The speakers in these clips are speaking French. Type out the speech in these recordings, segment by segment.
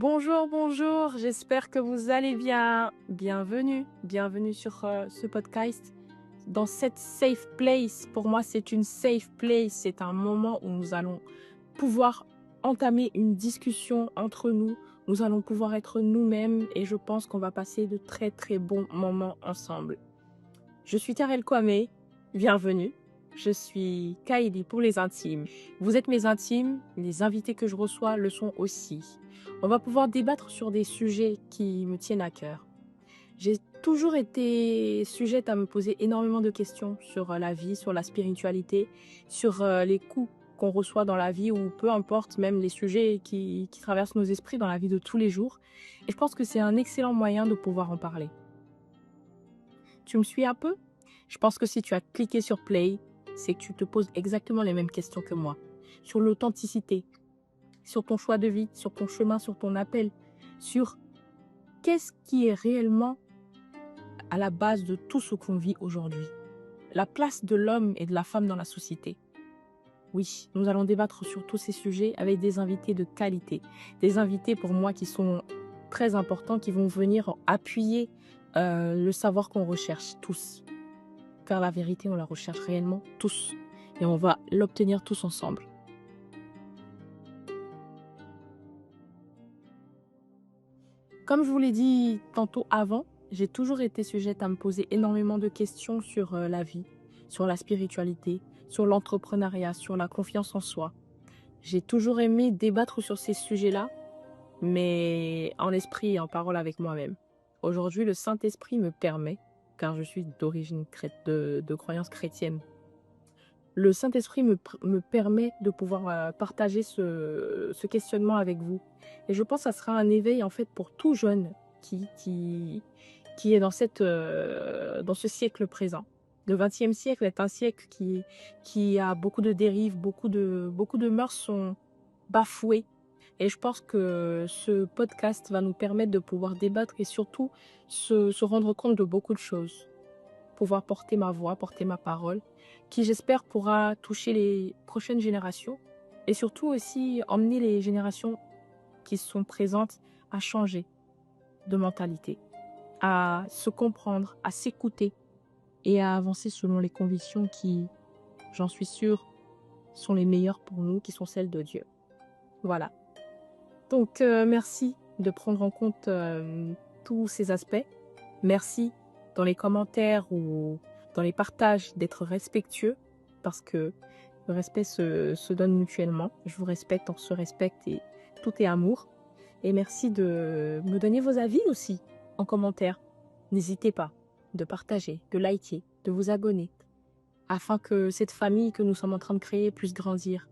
Bonjour, bonjour, j'espère que vous allez bien. Bienvenue sur ce podcast. Dans cette safe place, pour moi c'est une safe place, c'est un moment où nous allons pouvoir entamer une discussion entre nous, nous allons pouvoir être nous-mêmes et je pense qu'on va passer de très très bons moments ensemble. Je suis Karel Kwame, bienvenue. Je suis Kaïli pour les intimes. Vous êtes mes intimes, les invités que je reçois le sont aussi. On va pouvoir débattre sur des sujets qui me tiennent à cœur. J'ai toujours été sujette à me poser énormément de questions sur la vie, sur la spiritualité, sur les coups qu'on reçoit dans la vie ou peu importe, même les sujets qui traversent nos esprits dans la vie de tous les jours. Et je pense que c'est un excellent moyen de pouvoir en parler. Tu me suis un peu? Je pense que si tu as cliqué sur Play, c'est que tu te poses exactement les mêmes questions que moi. Sur l'authenticité, sur ton choix de vie, sur ton chemin, sur ton appel, sur qu'est-ce qui est réellement à la base de tout ce qu'on vit aujourd'hui. La place de l'homme et de la femme dans la société. Oui, nous allons débattre sur tous ces sujets avec des invités de qualité. Des invités pour moi qui sont très importants, qui vont venir appuyer le savoir qu'on recherche tous. Car la vérité, on la recherche réellement tous. Et on va l'obtenir tous ensemble. Comme je vous l'ai dit tantôt avant, j'ai toujours été sujette à me poser énormément de questions sur la vie, sur la spiritualité, sur l'entrepreneuriat, sur la confiance en soi. J'ai toujours aimé débattre sur ces sujets-là, mais en esprit et en parole avec moi-même. Aujourd'hui, le Saint-Esprit me permet, car je suis d'origine de croyance chrétienne, le Saint-Esprit me permet de pouvoir partager ce questionnement avec vous. Et je pense que ça sera un éveil en fait pour tout jeune qui est dans dans ce siècle présent. Le XXe siècle est un siècle qui a beaucoup de dérives, beaucoup de mœurs sont bafouées. Et je pense que ce podcast va nous permettre de pouvoir débattre et surtout se rendre compte de beaucoup de choses. Pouvoir porter ma voix, porter ma parole, qui j'espère pourra toucher les prochaines générations et surtout aussi emmener les générations qui sont présentes à changer de mentalité, à se comprendre, à s'écouter et à avancer selon les convictions qui, j'en suis sûre, sont les meilleures pour nous, qui sont celles de Dieu. Voilà. Donc, merci de prendre en compte tous ces aspects. Merci dans les commentaires ou dans les partages d'être respectueux parce que le respect se donne mutuellement. Je vous respecte, on se respecte et tout est amour. Et merci de me donner vos avis aussi en commentaire. N'hésitez pas de partager, de liker, de vous abonner afin que cette famille que nous sommes en train de créer puisse grandir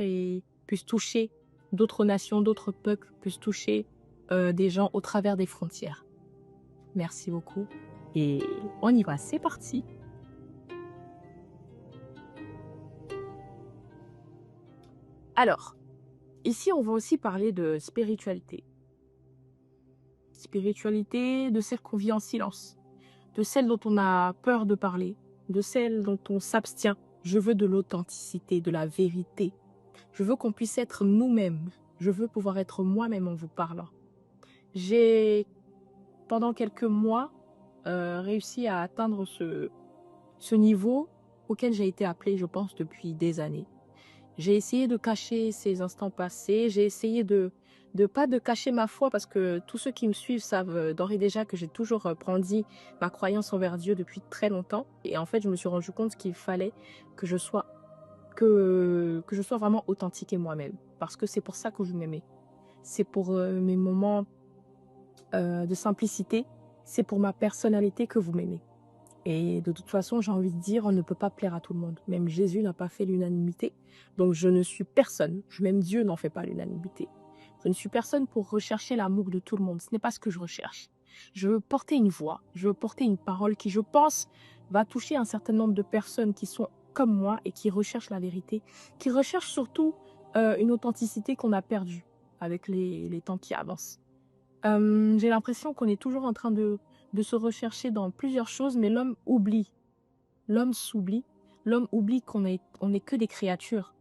et puisse toucher d'autres nations, d'autres peuples, puisse toucher des gens au travers des frontières. Merci beaucoup et on y va, c'est parti. Alors, ici on va aussi parler de spiritualité. Spiritualité de celle qu'on vit en silence, de celle dont on a peur de parler, de celle dont on s'abstient. Je veux de l'authenticité, de la vérité. Je veux qu'on puisse être nous-mêmes. Je veux pouvoir être moi-même en vous parlant. J'ai, pendant quelques mois, réussi à atteindre ce niveau auquel j'ai été appelée, je pense, depuis des années. J'ai essayé de cacher ces instants passés, j'ai essayé pas de cacher ma foi parce que tous ceux qui me suivent savent d'ores et déjà que j'ai toujours brandi ma croyance envers Dieu depuis très longtemps. Et en fait, je me suis rendu compte qu'il fallait que que je sois vraiment authentique et moi-même. Parce que c'est pour ça que vous m'aimez. C'est pour mes moments de simplicité. C'est pour ma personnalité que vous m'aimez. Et de toute façon, j'ai envie de dire, on ne peut pas plaire à tout le monde. Même Jésus n'a pas fait l'unanimité. Donc je ne suis personne. Même Dieu n'en fait pas l'unanimité. Je ne suis personne pour rechercher l'amour de tout le monde. Ce n'est pas ce que je recherche. Je veux porter une voix. Je veux porter une parole qui, je pense, va toucher un certain nombre de personnes qui sont comme moi et qui recherchent la vérité. Qui recherchent surtout une authenticité qu'on a perdue avec les temps qui avancent. J'ai l'impression qu'on est toujours en train de se rechercher dans plusieurs choses, mais l'homme oublie. L'homme s'oublie. L'homme oublie on est que des créatures.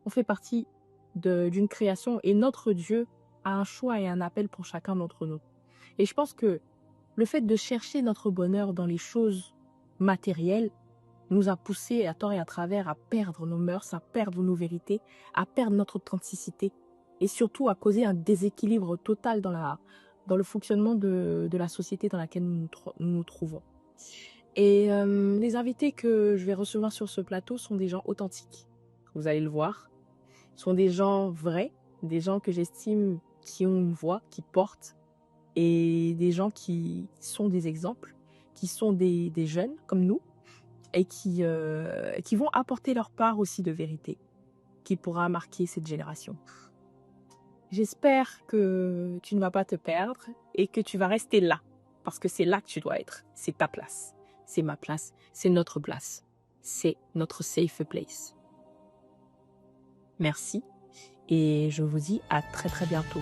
On fait partie d'une création et notre Dieu un choix et un appel pour chacun d'entre nous. Et je pense que le fait de chercher notre bonheur dans les choses matérielles nous a poussés à tort et à travers à perdre nos mœurs, à perdre nos vérités, à perdre notre authenticité et surtout à causer un déséquilibre total dans le fonctionnement de la société dans laquelle nous nous trouvons. Et les invités que je vais recevoir sur ce plateau sont des gens authentiques. Vous allez le voir. Sont des gens vrais, des gens que j'estime qui ont une voix, qui portent, et des gens qui sont des exemples, qui sont des jeunes comme nous, et qui vont apporter leur part aussi de vérité, qui pourra marquer cette génération. J'espère que tu ne vas pas te perdre et que tu vas rester là, parce que c'est là que tu dois être. C'est ta place, c'est ma place, c'est notre place, c'est notre safe place. Merci et je vous dis à très très bientôt.